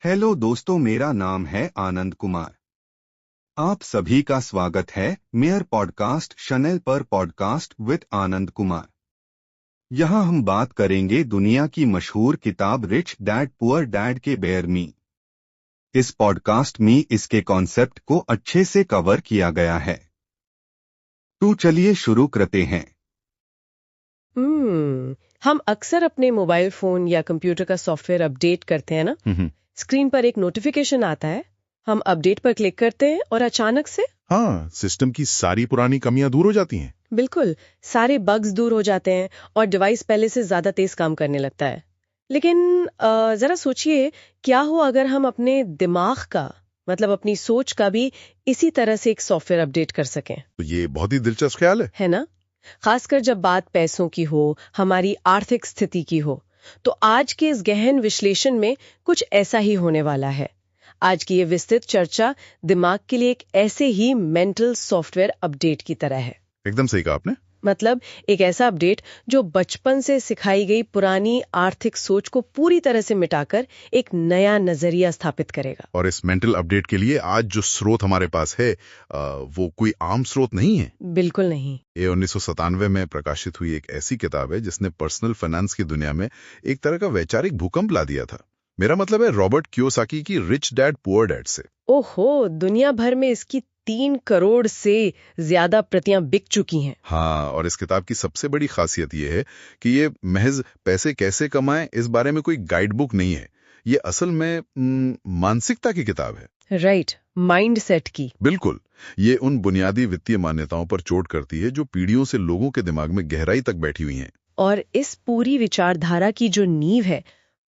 Hello दोस्तों, मेरा नाम है आनंद कुमार। आप सभी का स्वागत है मेयर पॉडकास्ट चैनल पर पॉडकास्ट विद आनंद कुमार। यहाँ हम बात करेंगे दुनिया की मशहूर किताब रिच डैड पुअर डैड के बारे में। इस पॉडकास्ट में इसके कॉन्सेप्ट को अच्छे से कवर किया गया है। तो चलिए शुरू करते हैं। हम अक्सर अपने मोबाइल फोन या कंप्यूटर का सॉफ्टवेयर अपडेट करते हैं ना। स्क्रीन पर एक नोटिफिकेशन आता है, हम अपडेट पर क्लिक करते हैं और अचानक से हाँ, सिस्टम की सारी पुरानी कमियां दूर हो जाती हैं। बिल्कुल सारे बग्स दूर हो जाते हैं और डिवाइस पहले से ज्यादा तेज काम करने लगता है। लेकिन जरा सोचिए, क्या हो अगर हम अपने दिमाग का मतलब अपनी सोच का भी इसी तरह से एक सॉफ्टवेयर अपडेट कर सकें। तो ये बहुत ही दिलचस्प ख्याल है ना? खासकर जब बात पैसों की हो, हमारी आर्थिक स्थिति की हो। तो आज के इस गहन विश्लेषण में कुछ ऐसा ही होने वाला है। आज की ये विस्तृत चर्चा दिमाग के लिए एक ऐसे ही मेंटल सॉफ्टवेयर अपडेट की तरह है। एकदम सही कहा आपने। मतलब एक ऐसा अपडेट जो बचपन से सिखाई गई पुरानी आर्थिक सोच को पूरी तरह से मिटाकर एक नया नजरिया स्थापित करेगा। और इस मेंटल अपडेट के लिए आज जो स्रोत हमारे पास है वो कोई आम स्रोत नहीं है। बिल्कुल नहीं। ये 1997 में प्रकाशित हुई एक ऐसी किताब है जिसने पर्सनल फाइनेंस की दुनिया में एक तरह का वैचारिक भूकंप ला दिया था। मेरा मतलब है रॉबर्ट कियोसाकी की रिच डैड पुअर डैड से। ओहो, दुनिया भर में इसकी 3 करोड़ से ज्यादा प्रतियां बिक चुकी हैं। हाँ, और इस किताब की सबसे बड़ी खासियत ये है कि ये महज पैसे कैसे कमाएं इस बारे में कोई गाइड बुक नहीं है। ये असल में मानसिकता की किताब है। राइट, माइंड सेट की। बिल्कुल, ये उन बुनियादी वित्तीय मान्यताओं पर चोट करती है जो पीढ़ियों से लोगों के दिमाग में गहराई तक बैठी हुई हैं। और इस पूरी विचारधारा की जो नींव है,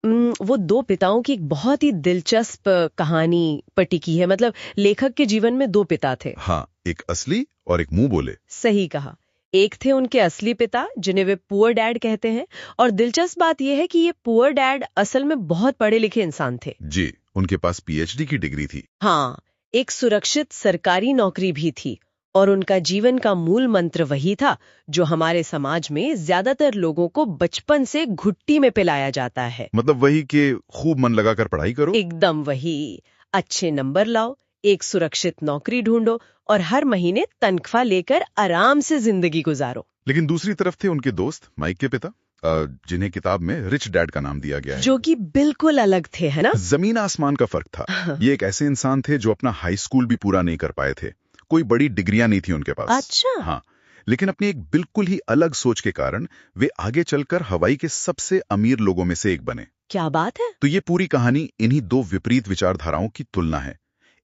वो 2 पिताओं की एक बहुत ही दिलचस्प कहानी पर टिकी है। मतलब लेखक के जीवन में 2 पिता थे। हाँ, एक असली और एक मुंह बोले। सही कहा। एक थे उनके असली पिता जिन्हें वे पुअर डैड कहते हैं, और दिलचस्प बात यह है कि ये पुअर डैड असल में बहुत पढ़े लिखे इंसान थे। जी, उनके पास पीएचडी की डिग्री थी। हाँ, एक सुरक्षित सरकारी नौकरी भी थी, और उनका जीवन का मूल मंत्र वही था जो हमारे समाज में ज्यादातर लोगों को बचपन से घुट्टी में पिलाया जाता है। मतलब वही कि खूब मन लगाकर पढ़ाई करो। एकदम वही। अच्छे नंबर लाओ, एक सुरक्षित नौकरी ढूंढो और हर महीने तनख्वाह लेकर आराम से जिंदगी गुजारो। लेकिन दूसरी तरफ थे उनके दोस्त माइक के पिता, जिन्हें किताब में रिच डैड का नाम दिया गया है। जो कि बिल्कुल अलग थे, है ना? जमीन आसमान का फर्क था। ये एक ऐसे इंसान थे जो अपना हाई स्कूल भी पूरा नहीं कर पाए थे। कोई बड़ी डिग्रियां नहीं थी उनके पास। अच्छा। हाँ, लेकिन अपनी एक बिल्कुल ही अलग सोच के कारण वे आगे चलकर हवाई के सबसे अमीर लोगों में से एक बने। क्या बात है! तो ये पूरी कहानी इन्हीं 2 विपरीत विचारधाराओं की तुलना है।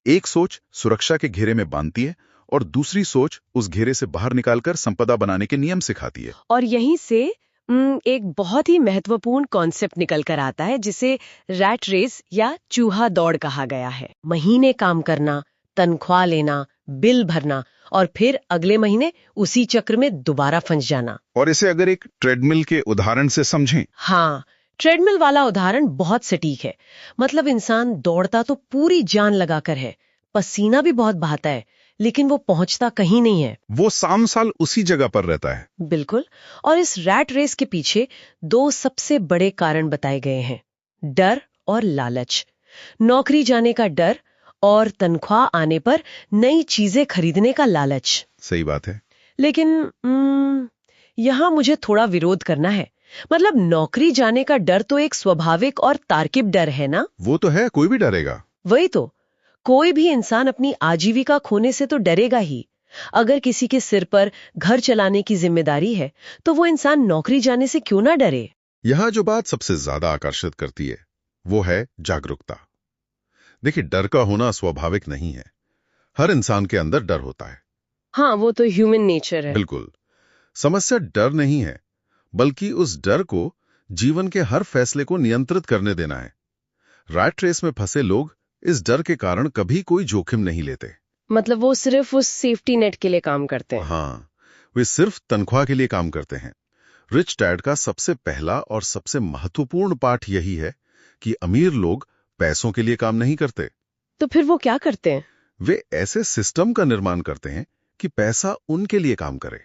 एक सोच सुरक्षा के घेरे में बांधती है और दूसरी सोच उस घेरे से बाहर निकालकर संपदा बनाने के नियम सिखाती है। और यहीं से एक बहुत ही महत्वपूर्ण कॉन्सेप्ट निकल कर आता है जिसे रैट रेस या चूहा दौड़ कहा गया है। महीने काम करना, तनख्वाह लेना, बिल भरना और फिर अगले महीने उसी चक्र में दोबारा फंस जाना। और इसे अगर एक ट्रेडमिल के उदाहरण से समझें। हाँ, ट्रेडमिल वाला उदाहरण बहुत सटीक है। मतलब इंसान दौड़ता तो पूरी जान लगाकर है, पसीना भी बहुत बहाता है, लेकिन वो पहुंचता कहीं नहीं है। वो साम साल उसी जगह पर रहता है। बिल्कुल। और इस रैट रेस के पीछे 2 सबसे बड़े कारण बताए गए हैं, डर और लालच। नौकरी जाने का डर और तनख्वाह आने पर नई चीजें खरीदने का लालच। सही बात है। लेकिन यहाँ मुझे थोड़ा विरोध करना है। मतलब नौकरी जाने का डर तो एक स्वाभाविक और तार्किक डर है ना? वो तो है, कोई भी डरेगा। वही तो, कोई भी इंसान अपनी आजीविका खोने से तो डरेगा ही। अगर किसी के सिर पर घर चलाने की जिम्मेदारी है तो वो इंसान नौकरी जाने से क्यों ना डरे? यहाँ जो बात सबसे ज्यादा आकर्षित करती है वो है जागरूकता। देखिए, डर का होना स्वाभाविक नहीं है। हर इंसान के अंदर डर होता है। हाँ, वो तो ह्यूमन नेचर है। बिल्कुल। समस्या डर नहीं है, बल्कि उस डर को जीवन के हर फैसले को नियंत्रित करने देना है। रैट रेस में फंसे लोग इस डर के कारण कभी कोई जोखिम नहीं लेते। मतलब वो सिर्फ उस सेफ्टी नेट के लिए काम करते हैं। हाँ, वे सिर्फ तनख्वाह के लिए काम करते हैं। रिच डैड का सबसे पहला और सबसे महत्वपूर्ण पाठ यही है कि अमीर लोग पैसों के लिए काम नहीं करते। तो फिर वो क्या करते हैं? वे ऐसे सिस्टम का निर्माण करते हैं कि पैसा उनके लिए काम करे।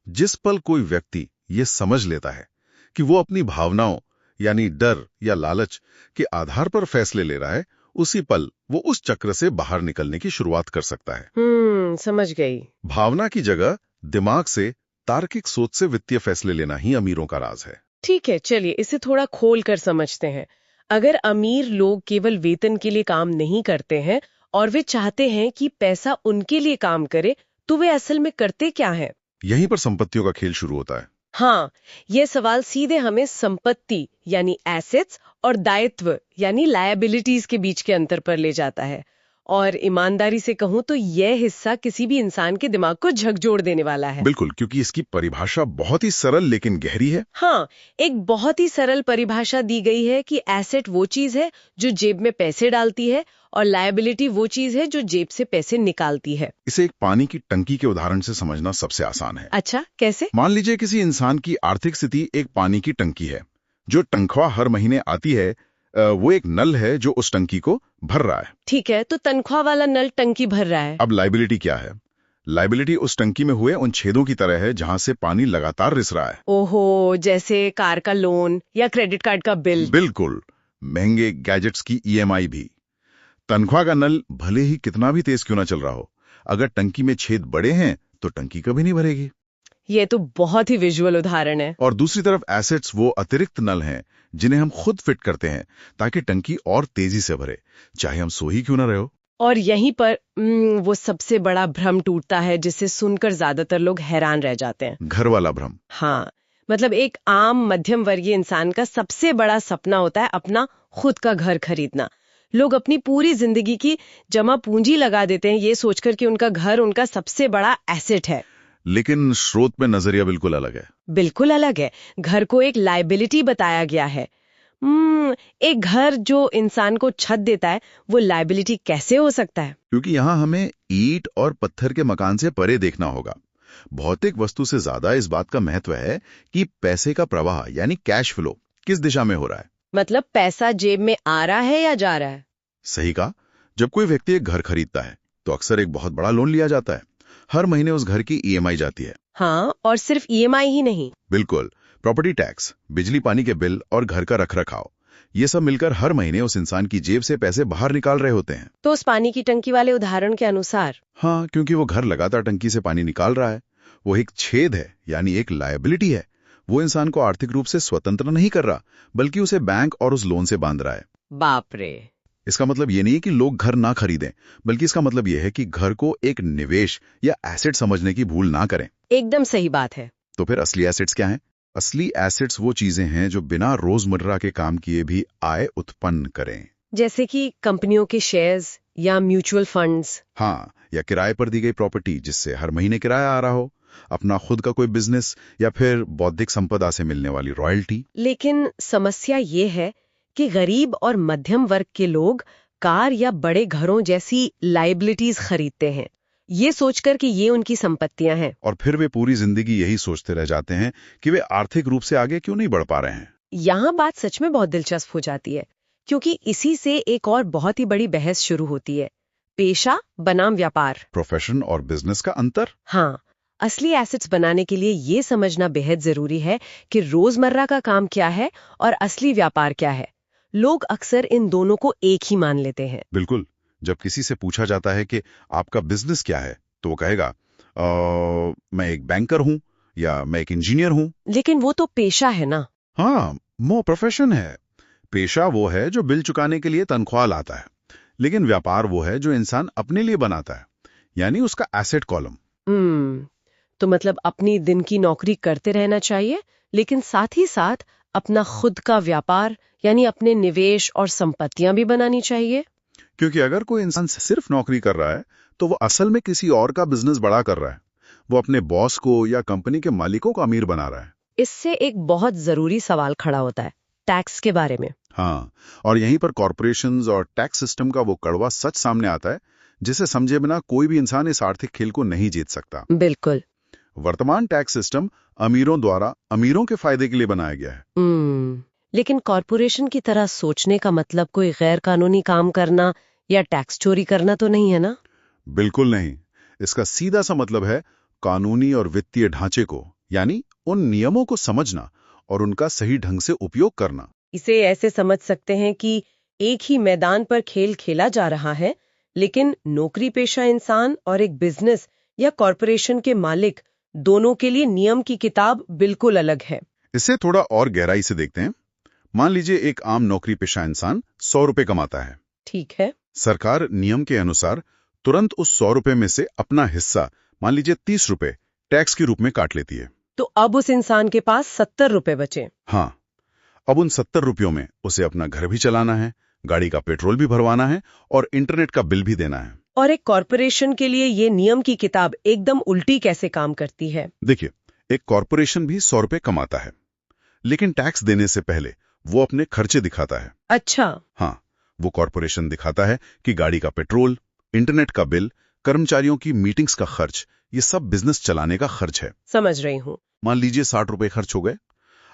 जिस पल कोई व्यक्ति ये समझ लेता है कि वो अपनी भावनाओं यानी डर या लालच के आधार पर फैसले ले रहा है, उसी पल वो उस चक्र से बाहर निकलने की शुरुआत कर सकता है। समझ गई। भावना की जगह दिमाग से, तार्किक सोच से वित्तीय फैसले लेना ही अमीरों का राज है। ठीक है, चलिए इसे थोड़ा खोल कर समझते हैं। अगर अमीर लोग केवल वेतन के लिए काम नहीं करते हैं और वे चाहते हैं कि पैसा उनके लिए काम करे, तो वे असल में करते क्या हैं? यहीं पर संपत्तियों का खेल शुरू होता है। हाँ, ये सवाल सीधे हमें संपत्ति यानी एसेट्स और दायित्व यानी लायबिलिटीज के बीच के अंतर पर ले जाता है। और ईमानदारी से कहूं तो यह हिस्सा किसी भी इंसान के दिमाग को झकझोर देने वाला है। बिल्कुल, क्योंकि इसकी परिभाषा बहुत ही सरल लेकिन गहरी है। हाँ, एक बहुत ही सरल परिभाषा दी गई है कि एसेट वो चीज है जो जेब में पैसे डालती है और लायबिलिटी वो चीज है जो जेब से पैसे निकालती है। इसे एक पानी की टंकी के उदाहरण से समझना सबसे आसान है। अच्छा, कैसे? मान लीजिए किसी इंसान की आर्थिक स्थिति एक पानी की टंकी है। जो तनख्वाह हर महीने आती है वो एक नल है जो उस टंकी को भर रहा है। ठीक है, तो तनख्वाह वाला नल टंकी भर रहा है। अब लायबिलिटी क्या है? लायबिलिटी उस टंकी में हुए उन छेदों की तरह है जहां से पानी लगातार रिस रहा है। ओहो, जैसे कार का लोन या क्रेडिट कार्ड का बिल। बिल्कुल, महंगे गैजेट्स की EMI भी। तनख्वाह का नल भले ही कितना भी तेज क्यों ना चल रहा हो, अगर टंकी में छेद बड़े हैं तो टंकी कभी नहीं भरेगी। ये तो बहुत ही विजुअल उदाहरण है। और दूसरी तरफ एसेट्स वो अतिरिक्त नल हैं जिन्हें हम खुद फिट करते हैं ताकि टंकी और तेजी से भरे, चाहे हम सो ही क्यों ना रहे हो। और यहीं पर वो सबसे बड़ा भ्रम टूटता है जिसे सुनकर ज्यादातर लोग हैरान रह जाते हैं। घर वाला भ्रम। हाँ, मतलब एक आम मध्यम वर्गीय इंसान का सबसे बड़ा सपना होता है अपना खुद का घर खरीदना। लोग अपनी पूरी जिंदगी की जमा पूंजी लगा देते हैं ये सोचकर कि उनका घर उनका सबसे बड़ा एसेट है। लेकिन स्रोत में नजरिया बिल्कुल अलग है। बिल्कुल अलग है। घर को एक लायबिलिटी बताया गया है। एक घर जो इंसान को छत देता है वो लायबिलिटी कैसे हो सकता है? क्योंकि यहाँ हमें ईंट और पत्थर के मकान से परे देखना होगा। भौतिक वस्तु से ज्यादा इस बात का महत्व है कि पैसे का प्रवाह यानी कैश फ्लो किस दिशा में हो रहा है। मतलब पैसा जेब में आ रहा है या जा रहा है? सही कहा। जब कोई व्यक्ति एक घर खरीदता है तो अक्सर एक बहुत बड़ा लोन लिया जाता है। हर महीने उस घर की EMI जाती है। हाँ, और सिर्फ EMI ही नहीं। बिल्कुल, प्रॉपर्टी टैक्स, बिजली पानी के बिल और घर का रखरखाव, ये सब मिलकर हर महीने उस इंसान की जेब से पैसे बाहर निकाल रहे होते हैं। तो उस पानी की टंकी वाले उदाहरण के अनुसार? हाँ, क्योंकि वो घर लगातार टंकी से पानी निकाल रहा है, वो एक छेद है यानी एक लायबिलिटी है। वो इंसान को आर्थिक रूप से स्वतंत्र नहीं कर रहा, बल्कि उसे बैंक और उस लोन से बांध रहा है। बाप रे। इसका मतलब ये नहीं है कि लोग घर ना खरीदें, बल्कि इसका मतलब ये है कि घर को एक निवेश या एसेट समझने की भूल ना करें। एकदम सही बात है। तो फिर असली एसेट्स क्या हैं? असली एसेट्स वो चीजें हैं जो बिना रोजमर्रा के काम किए भी आय उत्पन्न करें। जैसे कि कंपनियों के शेयर्स या म्यूचुअल फंड्स। हाँ, या किराए पर दी गई प्रॉपर्टी जिससे हर महीने किराया आ रहा हो, अपना खुद का कोई बिजनेस या फिर बौद्धिक संपदा से मिलने वाली रॉयल्टी। लेकिन समस्या ये है कि गरीब और मध्यम वर्ग के लोग कार या बड़े घरों जैसी लायबिलिटीज खरीदते हैं ये सोचकर कि ये उनकी संपत्तियां हैं। और फिर वे पूरी जिंदगी यही सोचते रह जाते हैं कि वे आर्थिक रूप से आगे क्यों नहीं बढ़ पा रहे हैं। यहाँ बात सच में बहुत दिलचस्प हो जाती है, क्योंकि इसी से एक और बहुत ही बड़ी बहस शुरू होती है, पेशा बनाम व्यापार। प्रोफेशन और बिजनेस का अंतर। हाँ, असली एसेट्स बनाने के लिए ये समझना बेहद जरूरी है कि रोजमर्रा का काम क्या है और असली व्यापार क्या है। लोग अक्सर इन दोनों को एक ही मान लेते हैं। बिल्कुल, जब किसी से पूछा जाता है कि आपका बिजनेस क्या है तो वो कहेगा मैं एक बैंकर हूं या मैं एक इंजीनियर हूं। लेकिन वो तो पेशा है ना। हाँ, वो प्रोफेशन है। पेशा वो है जो बिल चुकाने के लिए तनख्वाह लाता है, लेकिन व्यापार वो है जो इंसान अपने लिए बनाता है, यानी उसका एसेट कॉलम। तो मतलब अपनी दिन की नौकरी करते रहना चाहिए, लेकिन साथ ही साथ अपना खुद का व्यापार यानी अपने निवेश और संपत्तियां भी बनानी चाहिए। क्योंकि अगर कोई इंसान सिर्फ नौकरी कर रहा है तो वो असल में किसी और का बिजनेस बड़ा कर रहा है। वो अपने बॉस को या कंपनी के मालिकों को अमीर बना रहा है। इससे एक बहुत जरूरी सवाल खड़ा होता है, टैक्स के बारे में। हाँ, और यहीं पर कॉर्पोरेशंस और टैक्स सिस्टम का वो कड़वा सच सामने आता है जिसे समझे बिना कोई भी इंसान इस आर्थिक खेल को नहीं जीत सकता। बिल्कुल। वर्तमान टैक्स सिस्टम अमीरों द्वारा अमीरों के फायदे के लिए बनाया गया है। लेकिन कॉर्पोरेशन की तरह सोचने का मतलब कोई गैर कानूनी काम करना या टैक्स चोरी करना तो नहीं है ना? बिल्कुल नहीं। इसका सीधा सा मतलब है कानूनी और वित्तीय ढांचे को, यानी उन नियमों को समझना और उनका सही ढंग से उपयोग करना। इसे ऐसे समझ सकते हैं कि एक ही मैदान पर खेल खेला जा रहा है, लेकिन नौकरी पेशा इंसान और एक बिजनेस या कॉरपोरेशन के मालिक दोनों के लिए नियम की किताब बिल्कुल अलग है। इसे थोड़ा और गहराई से देखते हैं। मान लीजिए एक आम नौकरी पेशा इंसान 100 रुपए कमाता है। ठीक है। सरकार नियम के अनुसार तुरंत उस 100 रुपए में से अपना हिस्सा, मान लीजिए 30 रुपए, टैक्स के रूप में काट लेती है। तो अब उस इंसान के पास 70 रुपए बचे। हाँ, अब उन 70 रुपयों में उसे अपना घर भी चलाना है, गाड़ी का पेट्रोल भी भरवाना है और इंटरनेट का बिल भी देना है। और एक कॉरपोरेशन के लिए ये नियम की किताब एकदम उल्टी कैसे काम करती है? देखिए, एक कॉरपोरेशन भी 100 रुपए कमाता है, लेकिन टैक्स देने से पहले वो अपने खर्चे दिखाता है। अच्छा। हाँ, वो कॉरपोरेशन दिखाता है कि गाड़ी का पेट्रोल, इंटरनेट का बिल, कर्मचारियों की मीटिंग्स का खर्च, ये सब बिजनेस चलाने का खर्च है। समझ रही हूँ। मान लीजिए 60 रुपए खर्च हो गए।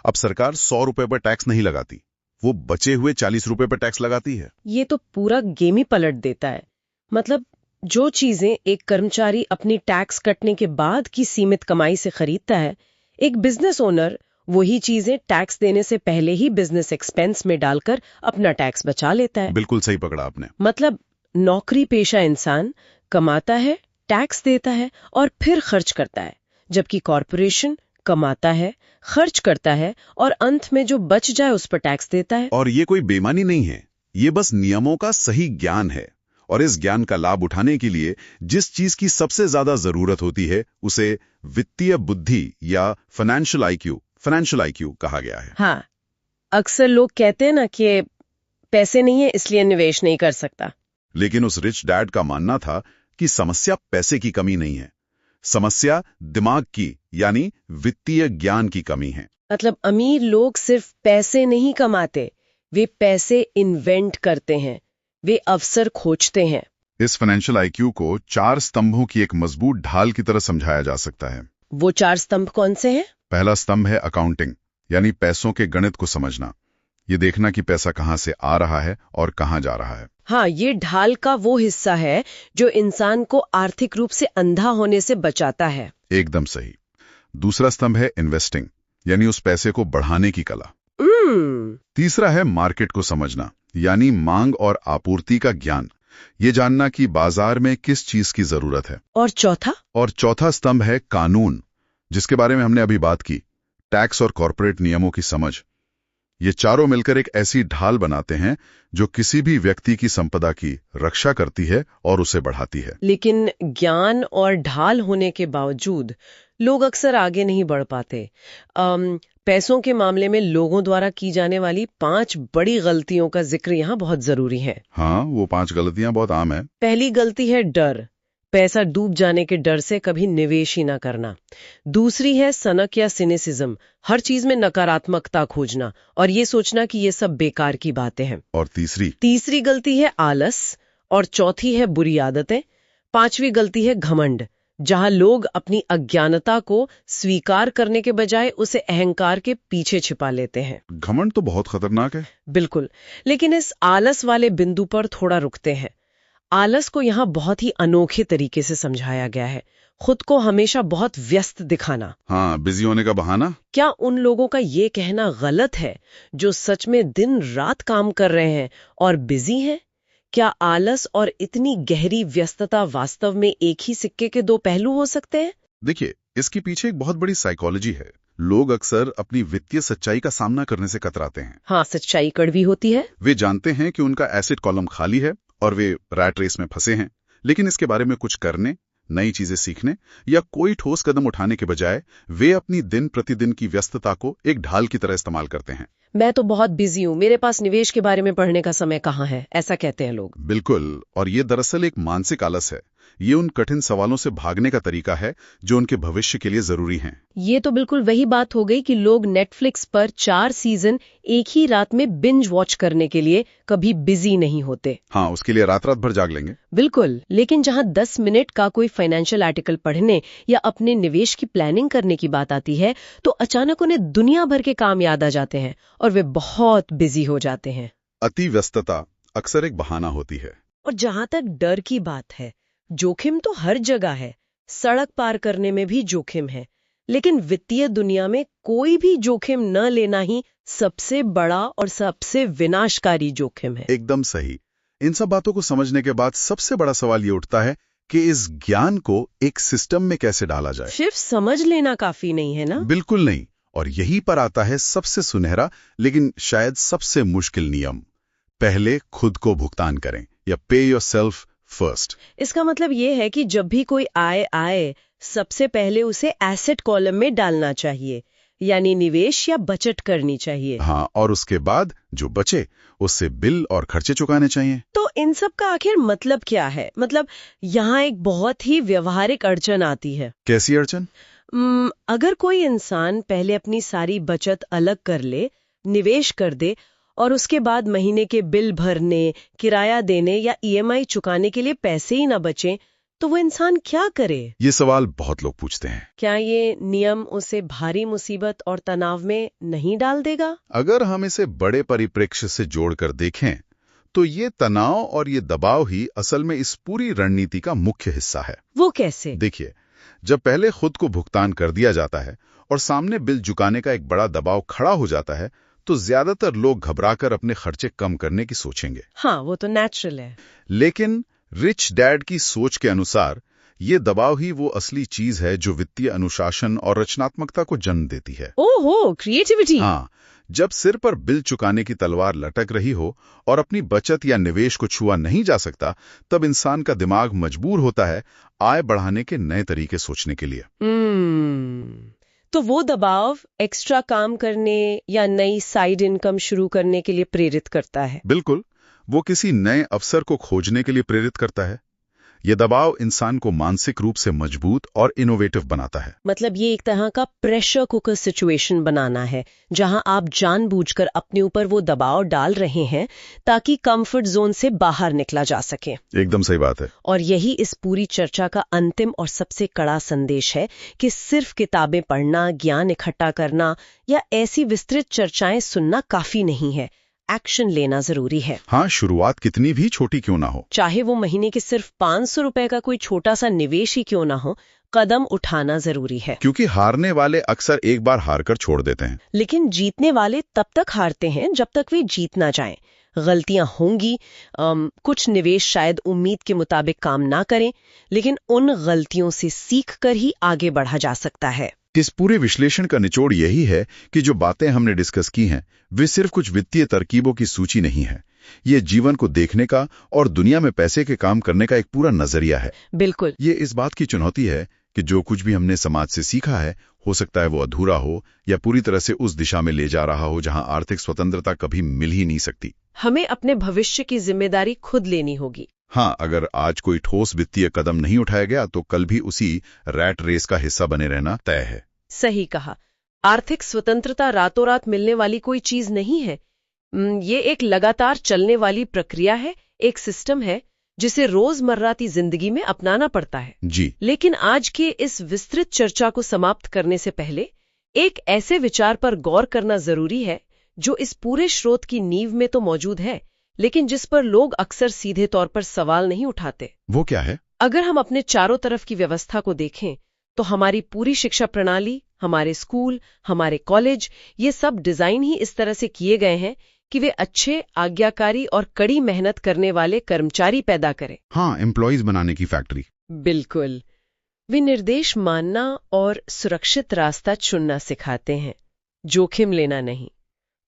अब सरकार 100 रुपए पर टैक्स नहीं लगाती, वो बचे हुए 40 रुपए पर टैक्स लगाती है। ये तो पूरा गेम ही पलट देता है। मतलब जो चीजें एक कर्मचारी अपनी टैक्स कटने के बाद की सीमित कमाई से खरीदता है, एक बिजनेस ओनर वही चीजें टैक्स देने से पहले ही बिजनेस एक्सपेंस में डालकर अपना टैक्स बचा लेता है। बिल्कुल सही पकड़ा आपने। मतलब नौकरी पेशा इंसान कमाता है, टैक्स देता है और फिर खर्च करता है, जबकि कॉरपोरेशन कमाता है, खर्च करता है और अंत में जो बच जाए उस पर टैक्स देता है। और ये कोई बेईमानी नहीं है, ये बस नियमों का सही ज्ञान है। और इस ज्ञान का लाभ उठाने के लिए जिस चीज की सबसे ज्यादा जरूरत होती है उसे वित्तीय बुद्धि या फाइनेंशियल आईक्यू कहा गया है। हाँ, अक्सर लोग कहते हैं ना कि पैसे नहीं है इसलिए निवेश नहीं कर सकता। लेकिन उस रिच डैड का मानना था कि समस्या पैसे की कमी नहीं है, समस्या दिमाग की यानी वित्तीय ज्ञान की कमी है। मतलब अमीर लोग सिर्फ पैसे नहीं कमाते, वे पैसे इन्वेंट करते हैं, वे अवसर खोजते हैं। इस फाइनेंशियल आईक्यू को 4 स्तंभों की एक मजबूत ढाल की तरह समझाया जा सकता है। वो 4 स्तंभ कौन से हैं? पहला स्तंभ है अकाउंटिंग, यानी पैसों के गणित को समझना, ये देखना कि पैसा कहाँ से आ रहा है और कहाँ जा रहा है। हाँ, ये ढाल का वो हिस्सा है जो इंसान को आर्थिक रूप से अंधा होने से बचाता है। एकदम सही। दूसरा स्तंभ है इन्वेस्टिंग, यानी उस पैसे को बढ़ाने की कला। तीसरा है मार्केट को समझना, यानी मांग और आपूर्ति का ज्ञान, ये जानना कि बाजार में किस चीज की जरूरत है। और चौथा स्तंभ है कानून, जिसके बारे में हमने अभी बात की, टैक्स और कॉर्पोरेट नियमों की समझ। ये चारों मिलकर एक ऐसी ढाल बनाते हैं जो किसी भी व्यक्ति की संपदा की रक्षा करती है और उसे बढ़ाती है। लेकिन ज्ञान और ढाल होने के बावजूद लोग अक्सर आगे नहीं बढ़ पाते। पैसों के मामले में लोगों द्वारा की जाने वाली 5 बड़ी गलतियों का जिक्र यहाँ बहुत जरूरी है। हाँ, वो 5 गलतियां बहुत आम है। पहली गलती है डर, पैसा डूब जाने के डर से कभी निवेश ही ना करना। दूसरी है सनक या सिनेसिज्म, हर चीज में नकारात्मकता खोजना और ये सोचना कि ये सब बेकार की बातें हैं। और तीसरी गलती है आलस और चौथी है बुरी आदतें। 5वीं गलती है घमंड, जहां लोग अपनी अज्ञानता को स्वीकार करने के बजाय उसे अहंकार के पीछे छिपा लेते हैं। घमंड तो बहुत खतरनाक है। बिल्कुल, लेकिन इस आलस वाले बिंदु पर थोड़ा रुकते हैं। आलस को यहाँ बहुत ही अनोखे तरीके से समझाया गया है। खुद को हमेशा बहुत व्यस्त दिखाना। हाँ, बिजी होने का बहाना। क्या उन लोगों का ये कहना गलत है जो सच में दिन रात काम कर रहे हैं और बिजी हैं? क्या आलस और इतनी गहरी व्यस्तता वास्तव में एक ही सिक्के के 2 पहलू हो सकते हैं? देखिए, इसके पीछे एक बहुत बड़ी साइकोलॉजी है। लोग अक्सर अपनी वित्तीय सच्चाई का सामना करने से कतराते हैं। हाँ, सच्चाई कड़वी होती है। वे जानते हैं कि उनका एसेट कॉलम खाली है और वे रैट रेस में फंसे हैं, लेकिन इसके बारे में कुछ करने, नई चीजें सीखने या कोई ठोस कदम उठाने के बजाय वे अपनी दिन प्रतिदिन की व्यस्तता को एक ढाल की तरह इस्तेमाल करते हैं। मैं तो बहुत बिजी हूँ, मेरे पास निवेश के बारे में पढ़ने का समय कहाँ है, ऐसा कहते हैं लोग। बिल्कुल, और ये दरअसल एक मानसिक आलस है। ये उन कठिन सवालों से भागने का तरीका है जो उनके भविष्य के लिए जरूरी हैं। ये तो बिल्कुल वही बात हो गई कि लोग नेटफ्लिक्स पर 4 सीजन एक ही रात में बिंज वॉच करने के लिए कभी बिजी नहीं होते। हाँ, उसके लिए रात रात भर जाग लेंगे। बिल्कुल, लेकिन जहाँ 10 मिनट का कोई फाइनेंशियल आर्टिकल पढ़ने या अपने निवेश की प्लानिंग करने की बात आती है तो अचानक उन्हें दुनिया भर के काम याद आ जाते हैं और वे बहुत बिजी हो जाते हैं। अति व्यस्तता अक्सर एक बहाना होती है। और जहाँ तक डर की बात है, जोखिम तो हर जगह है। सड़क पार करने में भी जोखिम है, लेकिन वित्तीय दुनिया में कोई भी जोखिम न लेना ही सबसे बड़ा और सबसे विनाशकारी जोखिम है। एकदम सही। इन सब बातों को समझने के बाद सबसे बड़ा सवाल ये उठता है कि इस ज्ञान को एक सिस्टम में कैसे डाला जाए। सिर्फ समझ लेना काफी नहीं है ना? बिल्कुल नहीं। और यहीं पर आता है सबसे सुनहरा लेकिन शायद सबसे मुश्किल नियम। पहले खुद को भुगतान करें, या पे योरसेल्फ फर्स्ट। इसका मतलब ये है कि जब भी कोई आए सबसे पहले उसे एसेट कॉलम में डालना चाहिए, यानी निवेश या बचत करनी चाहिए। हाँ, और उसके बाद जो बचे उससे बिल और खर्चे चुकाने चाहिए। तो इन सब का आखिर मतलब क्या है? मतलब यहाँ एक बहुत ही व्यवहारिक अड़चन आती है। कैसी अड़चन? अगर कोई इंसान पहले अपनी सारी बचत अलग कर ले, निवेश कर दे और उसके बाद महीने के बिल भरने, किराया देने या ईएमआई चुकाने के लिए पैसे ही न बचें, तो वो इंसान क्या करे? ये सवाल बहुत लोग पूछते हैं। क्या ये नियम उसे भारी मुसीबत और तनाव में नहीं डाल देगा? अगर हम इसे बड़े परिप्रेक्ष्य से जोड़कर देखें तो ये तनाव और ये दबाव ही असल में इस पूरी रणनीति का मुख्य हिस्सा है। वो कैसे? देखिए, जब पहले खुद को भुगतान कर दिया जाता है और सामने बिल चुकाने का एक बड़ा दबाव खड़ा हो जाता है, तो ज्यादातर लोग घबराकर अपने खर्चे कम करने की सोचेंगे। हाँ, वो तो नेचुरल है। लेकिन रिच डैड की सोच के अनुसार ये दबाव ही वो असली चीज है जो वित्तीय अनुशासन और रचनात्मकता को जन्म देती है। ओहो, क्रिएटिविटी। हाँ, जब सिर पर बिल चुकाने की तलवार लटक रही हो और अपनी बचत या निवेश को छुआ नहीं जा सकता, तब इंसान का दिमाग मजबूर होता है आय बढ़ाने के नए तरीके सोचने के लिए। तो वो दबाव एक्स्ट्रा काम करने या नई साइड इनकम शुरू करने के लिए प्रेरित करता है। बिल्कुल, वो किसी नए अवसर को खोजने के लिए प्रेरित करता है। ये दबाव इंसान को मानसिक रूप से मजबूत और इनोवेटिव बनाता है। मतलब ये एक तरह का प्रेशर कुकर सिचुएशन बनाना है, जहां आप जानबूझकर अपने ऊपर वो दबाव डाल रहे हैं ताकि कंफर्ट जोन से बाहर निकला जा सके। एकदम सही बात है। और यही इस पूरी चर्चा का अंतिम और सबसे कड़ा संदेश है कि सिर्फ किताबें पढ़ना, ज्ञान इकट्ठा करना या ऐसी विस्तृत चर्चाएं सुनना काफी नहीं है। एक्शन लेना जरूरी है। हाँ, शुरुआत कितनी भी छोटी क्यों ना हो, चाहे वो महीने के सिर्फ 500 रुपए का कोई छोटा सा निवेश ही क्यों ना हो, कदम उठाना जरूरी है। क्योंकि हारने वाले अक्सर एक बार हारकर छोड़ देते हैं, लेकिन जीतने वाले तब तक हारते हैं जब तक वे जीत ना जाएं। गलतियां होंगी, कुछ निवेश शायद उम्मीद के मुताबिक काम ना करें, लेकिन उन गलतियों से सीख कर ही आगे बढ़ा जा सकता है। इस पूरे विश्लेषण का निचोड़ यही है कि जो बातें हमने डिस्कस की हैं, वे सिर्फ कुछ वित्तीय तरकीबों की सूची नहीं है। ये जीवन को देखने का और दुनिया में पैसे के काम करने का एक पूरा नजरिया है। बिल्कुल। ये इस बात की चुनौती है कि जो कुछ भी हमने समाज से सीखा है, हो सकता है वो अधूरा हो या पूरी तरह से उस दिशा में ले जा रहा हो जहां आर्थिक स्वतंत्रता कभी मिल ही नहीं सकती। हमें अपने भविष्य की जिम्मेदारी खुद लेनी होगी। हाँ, अगर आज कोई ठोस वित्तीय कदम नहीं उठाया गया तो कल भी उसी रैट रेस का हिस्सा बने रहना तय है। सही कहा। आर्थिक स्वतंत्रता रातों रात मिलने वाली कोई चीज नहीं है। ये एक लगातार चलने वाली प्रक्रिया है, एक सिस्टम है जिसे रोजमर्रा की जिंदगी में अपनाना पड़ता है। जी। लेकिन आज के इस विस्तृत चर्चा को समाप्त करने से पहले एक ऐसे विचार पर गौर करना जरूरी है जो इस पूरे स्रोत की नींव में तो मौजूद है, लेकिन जिस पर लोग अक्सर सीधे तौर पर सवाल नहीं उठाते। वो क्या है? अगर हम अपने चारों तरफ की व्यवस्था को देखें तो हमारी पूरी शिक्षा प्रणाली, हमारे स्कूल, हमारे कॉलेज, ये सब डिजाइन ही इस तरह से किए गए हैं कि वे अच्छे, आज्ञाकारी और कड़ी मेहनत करने वाले कर्मचारी पैदा करें। हाँ, एम्प्लॉइज बनाने की फैक्ट्री। बिल्कुल। वे निर्देश मानना और सुरक्षित रास्ता चुनना सिखाते हैं, जोखिम लेना नहीं।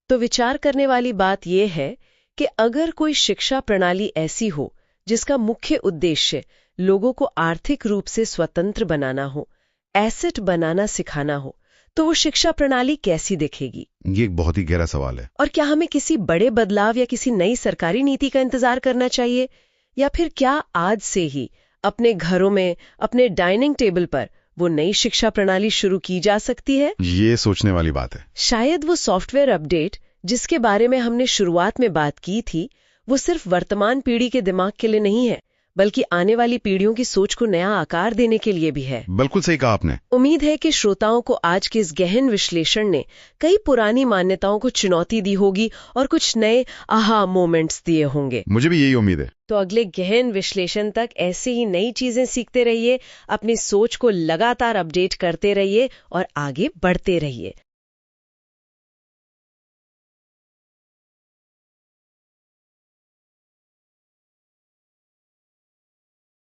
तो विचार करने वाली बात यह है कि अगर कोई शिक्षा प्रणाली ऐसी हो जिसका मुख्य उद्देश्य लोगों को आर्थिक रूप से स्वतंत्र बनाना हो, एसेट बनाना सिखाना हो, तो वो शिक्षा प्रणाली कैसी दिखेगी? ये एक बहुत ही गहरा सवाल है। और क्या हमें किसी बड़े बदलाव या किसी नई सरकारी नीति का इंतजार करना चाहिए, या फिर क्या आज से ही अपने घरों में, अपने डाइनिंग टेबल पर वो नई शिक्षा प्रणाली शुरू की जा सकती है? ये सोचने वाली बात है। शायद वो सॉफ्टवेयर अपडेट जिसके बारे में हमने शुरुआत में बात की थी, वो सिर्फ वर्तमान पीढ़ी के दिमाग के लिए नहीं है, बल्कि आने वाली पीढ़ियों की सोच को नया आकार देने के लिए भी है। बिल्कुल सही कहा आपने। उम्मीद है कि श्रोताओं को आज के इस गहन विश्लेषण ने कई पुरानी मान्यताओं को चुनौती दी होगी और कुछ नए आहा मोमेंट्स दिए होंगे। मुझे भी यही उम्मीद है। तो अगले गहन विश्लेषण तक ऐसे ही नई चीजें सीखते रहिए, अपनी सोच को लगातार अपडेट करते रहिए और आगे बढ़ते रहिए।